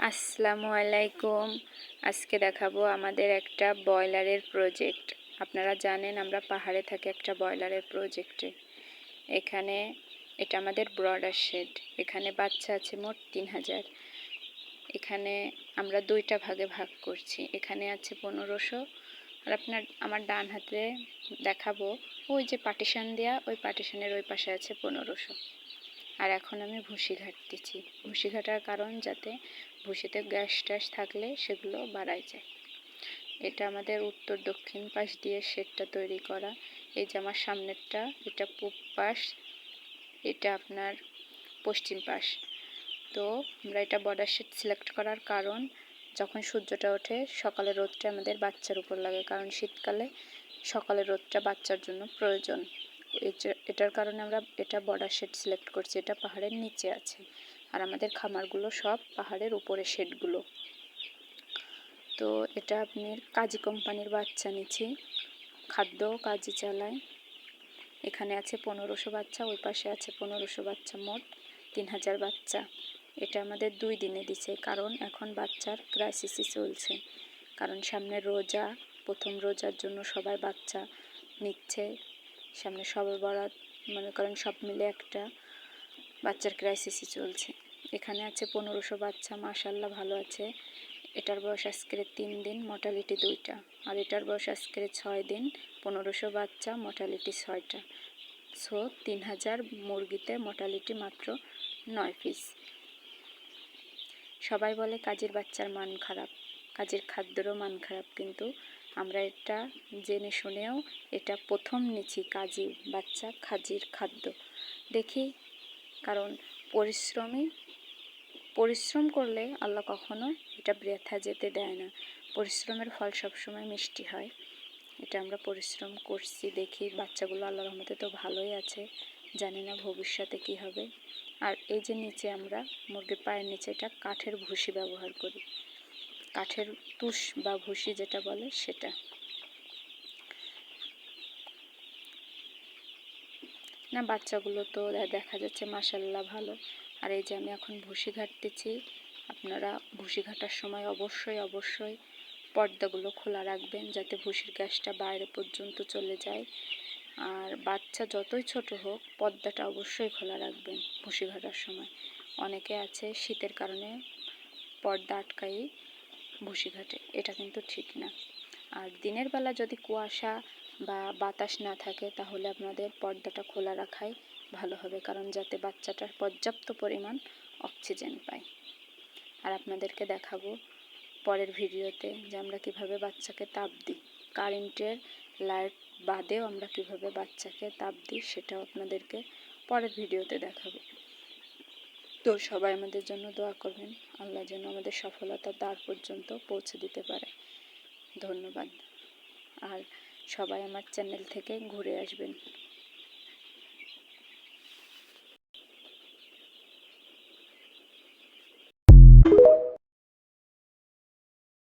আসসালামু আলাইকুম। আজকে দেখাবো আমাদের একটা ব্রয়লারের প্রজেক্ট। আপনারা জানেন আমরা পাহাড়ে থাকি একটা ব্রয়লারের প্রজেক্টে। এখানে এটা আমাদের ব্রয়লার শেড। এখানে বাচ্চা আছে মোট 3000। এখানে আমরা দুইটা ভাগে ভাগ করছি। এখানে আছে 1500। আর আমার ডান হাতে দেখাবো ওই যে পার্টিশন দেয়া, ওই পার্টিশনের ওই পাশে আছে 1500। আর এখন আমি ভুসি ঘাটতেছি। ভুসি ঘাটার কারণ যাতে ভুসিতে গ্যাস ট্যাস থাকলে সেগুলো বাড়ায় যায়। এটা আমাদের উত্তর দক্ষিণ পাশ দিয়ে শেডটা তৈরি করা। এই যে আমার সামনেরটা, এটা পূব পাশ, এটা আপনার পশ্চিম পাশ। তো আমরা এটা বর্ডার শেড সিলেক্ট করার কারণ, যখন সূর্যটা ওঠে সকালে রোদটা আমাদের বাচ্চার উপর লাগে, কারণ শীতকালে সকালে রোদটা বাচ্চার জন্য প্রয়োজন। এটার কারণে আমরা এটা বর্ডার শেড সিলেক্ট করছি। এটা পাহাড়ের নিচে আছে, আর আমাদের খামারগুলো সব পাহাড়ের উপরে শেডগুলো। তো এটা আপনার কাজী কোম্পানির বাচ্চা নিচ্ছি, খাদ্য কাজী চালায়। এখানে আছে 1500 বাচ্চা, ওই পাশে আছে 1500 বাচ্চা, মোট 3000 বাচ্চা। এটা আমাদের 2 দিনে দিছে, কারণ এখন বাচ্চার ক্রাইসিসই চলছে। কারণ সামনে রোজা, প্রথম রোজার জন্য সবাই বাচ্চা নিচ্ছে। সামনে শবে বরাত, মনে করেন সব মিলে একটা বাচ্চার ক্রাইসিসই চলছে। এখানে আছে 1500 বাচ্চা, মাশাআল্লাহ ভালো আছে। এটার বয়স আজকের 3 দিন, মর্টালিটি 2টা। আর এটার বয়স আজকের 6 দিন, 1500 বাচ্চা, মর্টালিটি 6টা। সো 3000 মুরগিতে মর্টালিটি মাত্র 9 পিস। সবাই বলে কাজের বাচ্চার মান খারাপ, কাজের খাদ্যেরও মান খারাপ, কিন্তু আমরা এটা জেনে শুনেও এটা প্রথম নিচ্ছি কাজী বাচ্চা কাজীর খাদ্য। দেখি, কারণ পরিশ্রম করলে আল্লাহ কখনো এটা বৃথা যেতে দেয় না। পরিশ্রমের ফল সবসময় মিষ্টি হয়। এটা আমরা পরিশ্রম করছি, দেখি বাচ্চাগুলো আল্লাহর রহমতে তো ভালোই আছে, জানি না ভবিষ্যতে কি হবে। আর এই যে নিচে আমরা মুরগির পায়ের নিচে এটা কাঠের ভুসি ব্যবহার করি, কাঠের তুষ বা ভুসি যেটা বলে সেটা। না, বাচ্চাগুলো তো দেখা যাচ্ছে মাশাআল্লাহ ভালো। আর এই যে আমি এখন ভুসি ঘাটতেছি। আপনারা ভুসি ঘাটার সময় অবশ্যই পর্দাগুলো খোলা রাখবেন, যাতে ভুসির গ্যাসটা বাইরে পর্যন্ত চলে যায়। আর বাচ্চা যতই ছোট হোক, পর্দাটা অবশ্যই খোলা রাখবেন ভুসি ঘাটার সময়। অনেকে আছে শীতের কারণে পর্দা আটকাই ভুসি ঘাটে, এটা কিন্তু ঠিক না। আর দিনের বেলা যদি কুয়াশা বা বাতাস না থাকে, তাহলে আপনাদের পর্দাটা খোলা রাখাই ভালো হবে, কারণ যাতে বাচ্চাটার পর্যাপ্ত পরিমাণ অক্সিজেন পায়। আর আপনাদেরকে দেখাবো পরের ভিডিওতে যে আমরা কিভাবে বাচ্চাকে তাপ দিই, কারেন্টের লাইট বাদেও আমরা কিভাবে বাচ্চাকে তাপ দিই, সেটাও আপনাদেরকে পরের ভিডিওতে দেখাবো। তো সবাই আমাদের জন্য দোয়া করবেন, আল্লাহ যেন আমাদের সফলতার দ্বার পর্যন্ত পৌঁছে দিতে পারে। ধন্যবাদ। আর সবাই আমার চ্যানেল থেকে ঘুরে আসবেন।